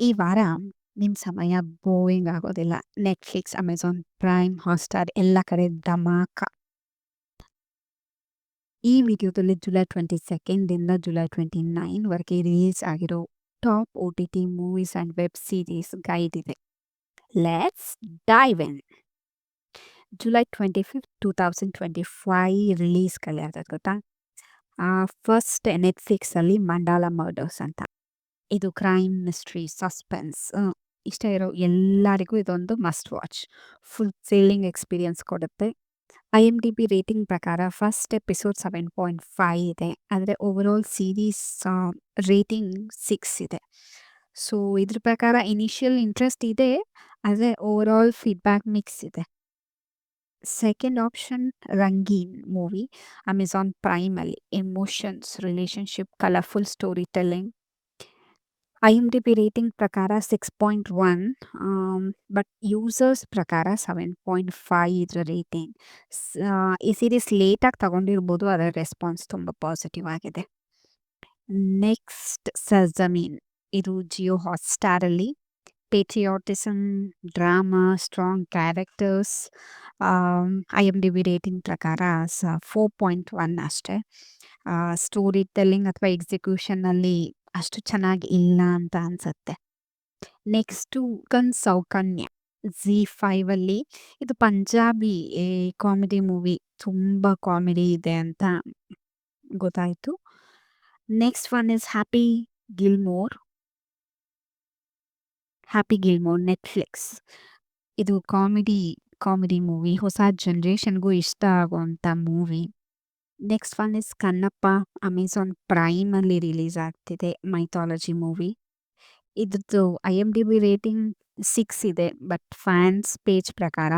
ಈ ವಾರ ನಿಮ್ಮ ಸಮಯ ಬೋರಿಂಗ್ ಆಗೋದಿಲ್ಲ. ನೆಟ್‌ಫ್ಲಿಕ್ಸ್, ಅಮೆಜಾನ್ ಪ್ರೈಮ್, ಹಾಟ್‌ಸ್ಟಾರ್ ಎಲ್ಲ ಕಡೆ ಧಮಾಕ. ಈ ವಿಡಿಯೋದಲ್ಲಿ ಜುಲೈ 22 ಇಂದ ಜುಲೈ 29 ವರೆಗೆ ರಿಲೀಸ್ ಆಗಿರೋ top OTT movies and web series guide ಇದೆ. Let's dive in. ಜುಲೈ 25, 2025 ರಿಲೀಸ್‌ಗಳು ಯಾವ್ದು ಗೊತ್ತಾ? ಫಸ್ಟ್ ನೆಟ್‌ಫ್ಲಿಕ್ಸಲ್ಲಿ ಮಂಡಾಲ ಮರ್ಡರ್ಸ್ ಅಂತ. ಇದು ಕ್ರೈಮ್, ಮಿಸ್ಟ್ರಿ, ಸಸ್ಪೆನ್ಸ್ ಇಷ್ಟ ಇರೋ ಎಲ್ಲರಿಗೂ ಇದೊಂದು must watch. Full thrilling experience ಕೊಡುತ್ತೆ. IMDb ರೇಟಿಂಗ್ ಪ್ರಕಾರ ಫಸ್ಟ್ ಎಪಿಸೋಡ್ 7.5 ಇದೆ. ಆದರೆ ಓವರಾಲ್ ಸೀರೀಸ್ ರೇಟಿಂಗ್ 6 ಇದೆ. ಸೊ ಇದ್ರ ಪ್ರಕಾರ ಇನಿಷಿಯಲ್ ಇಂಟ್ರೆಸ್ಟ್ ಇದೆ, ಆದರೆ ಓವರಾಲ್ ಫೀಡ್ಬ್ಯಾಕ್ ಮಿಕ್ಸ್ ಇದೆ. Second option Rangeen movie, Amazon ಪ್ರೈಮಲ್ಲಿ. Emotions, relationship, colourful story telling. IMDb rating ಪ್ರಕಾರ 6.1, ಬಟ್ ಯೂಸರ್ಸ್ ಪ್ರಕಾರ 7.5 ಇದ್ರ ರೇಟಿಂಗ್. ಈ ಸೀರೀಸ್ ಲೇಟಾಗಿ ತಗೊಂಡಿರ್ಬೋದು, ಅದರ ರೆಸ್ಪಾನ್ಸ್ ತುಂಬ ಪಾಸಿಟಿವ್ ಆಗಿದೆ. ನೆಕ್ಸ್ಟ್ ಸೆಸಮೀನ್, ಇದು ಜಿಯೋ ಹಾಟ್‌ಸ್ಟಾರಲ್ಲಿ. Patriotism, drama, strong characters. IMDb rating ಪ್ರಕಾರ 4.1 ಅಷ್ಟೇ. ಸ್ಟೋರಿ ಟೆಲ್ಲಿಂಗ್ ಅಥವಾ ಎಕ್ಸಿಕ್ಯೂಷನ್ನಲ್ಲಿ ಅಷ್ಟು ಚೆನ್ನಾಗಿ ಇಲ್ಲ ಅಂತ ಅನ್ಸುತ್ತೆ. ನೆಕ್ಸ್ಟು ಸೌಕನ್ಯ, ZEE5ಅಲ್ಲಿ. ಇದು ಪಂಜಾಬಿ ಕಾಮಿಡಿ ಮೂವಿ. ತುಂಬ ಕಾಮಿಡಿ ಇದೆ ಅಂತ ಗೊತ್ತಾಯಿತು. Next one is Happy Gilmore Netflix. ಇದು ಕಾಮಿಡಿ ಮೂವಿ, ಹೊಸ ಜನ್ರೇಷನ್‌ಗೂ ಇಷ್ಟ ಆಗುವಂಥ movie. Next one is Kannappa, Amazon ಪ್ರೈಮಲ್ಲಿ ರಿಲೀಸ್ ಆಗ್ತಿದೆ. Mythology movie. ಇದ್ರದ್ದು IMDb ರೇಟಿಂಗ್ 6 ಇದೆ, ಬಟ್ ಫ್ಯಾನ್ಸ್ ಪೇಜ್ ಪ್ರಕಾರ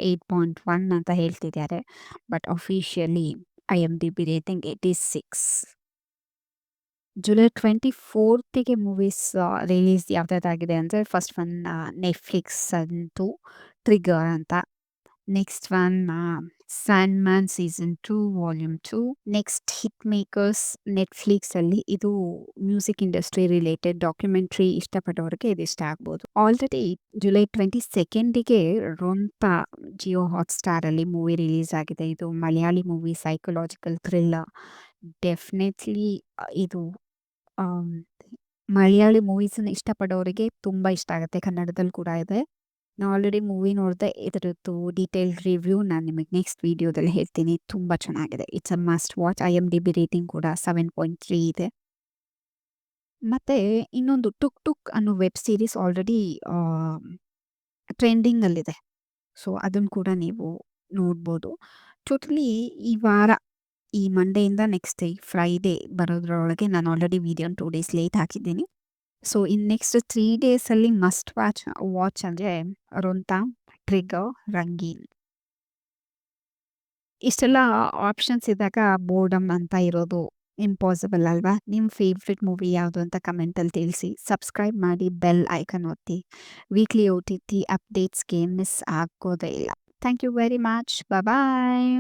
8.1 ಅಂತ ಹೇಳ್ತಿದ್ದಾರೆ. But officially IMDb rating 86. July 24ಗೆ ಮೂವೀಸ್ ರಿಲೀಸ್ ಯಾವ್ದಾಗಿದೆ ಅಂದರೆ, ಫಸ್ಟ್ ಒನ್ ನೆಟ್‌ಫ್ಲಿಕ್ಸ್ ಅಂತೂ ಟ್ರಿಗರ್ ಅಂತ. Next one Sandman season 2 volume 2. Next hit makers ನೆಟ್‌ಫ್ಲಿಕ್ಸಲ್ಲಿ. ಇದು ಮ್ಯೂಸಿಕ್ ಇಂಡಸ್ಟ್ರಿ ರಿಲೇಟೆಡ್ ಡಾಕ್ಯುಮೆಂಟ್ರಿ. ಇಷ್ಟಪಟ್ಟವ್ರಿಗೆ ಇದು ಇಷ್ಟ ಆಗ್ಬೋದು. ಆಲ್ರೆಡಿ ಜುಲೈ 22ಗೆ ರೊಂತ ಜಿಯೋ ಹಾಟ್‌ಸ್ಟಾರಲ್ಲಿ ಮೂವಿ ರಿಲೀಸ್ ಆಗಿದೆ. ಇದು Malayali movie, psychological thriller. Definitely ಇದು ಮಲಯಾಳಿ ಮೂವೀಸನ್ನ ಇಷ್ಟಪಡೋರಿಗೆ ತುಂಬ ಇಷ್ಟ ಆಗುತ್ತೆ. ಕನ್ನಡದಲ್ಲಿ ಕೂಡ ಇದೆ. ನಾನು ಆಲ್ರೆಡಿ ಮೂವಿ ನೋಡಿದೆ. ಇದರದ್ದು ಡೀಟೇಲ್ಡ್ ರಿವ್ಯೂ ನಾನು ನಿಮಗೆ ನೆಕ್ಸ್ಟ್ ವೀಡಿಯೋದಲ್ಲಿ ಹೇಳ್ತೀನಿ. ತುಂಬ ಚೆನ್ನಾಗಿದೆ. It's a must watch. IMDb rating ಕೂಡ 7.3 ಇದೆ. ಮತ್ತು ಇನ್ನೊಂದು ಟುಕ್ ಟುಕ್ ಅನ್ನೋ ವೆಬ್ ಸೀರೀಸ್ ಆಲ್ರೆಡಿ ಟ್ರೆಂಡಿಂಗಲ್ಲಿದೆ. ಸೊ ಅದನ್ನು ಕೂಡ ನೀವು ನೋಡ್ಬೋದು. ಟೋಟಲಿ ಈ ವಾರ, ಈ ಮಂಡೆಯಿಂದ ನೆಕ್ಸ್ಟ್ ಫ್ರೈಡೇ ಬರೋದ್ರೊಳಗೆ ನಾನು ಆಲ್ರೆಡಿ ವಿಡಿಯೋನ 2 ಡೇಸ್ ಲೇಟ್ ಹಾಕಿದ್ದೀನಿ. ಸೊ ಇನ್ನು ನೆಕ್ಸ್ಟ್ 3 ಡೇಸಲ್ಲಿ ಮಸ್ಟ್ ವಾಚ್ ಅಂದರೆ ರೊಂತ, ಟ್ರಿಗರ್, ರಂಗೀನ್. ಇಷ್ಟೆಲ್ಲ ಆಪ್ಷನ್ಸ್ ಇದ್ದಾಗ ಬೋರ್ಡಮ್ ಅಂತ ಇರೋದು ಇಂಪಾಸಿಬಲ್ ಅಲ್ವಾ? ನಿಮ್ಮ ಫೇವ್ರೆಟ್ ಮೂವಿ ಯಾವುದು ಅಂತ ಕಮೆಂಟಲ್ಲಿ ತಿಳಿಸಿ. ಸಬ್ಸ್ಕ್ರೈಬ್ ಮಾಡಿ, ಬೆಲ್ ಐಕನ್ ಒತ್ತಿ. ವೀಕ್ಲಿ OTT ಅಪ್ಡೇಟ್ಸ್ಗೆ ಮಿಸ್ ಆಗೋದೇ ಇಲ್ಲ. Thank you very much. Bye.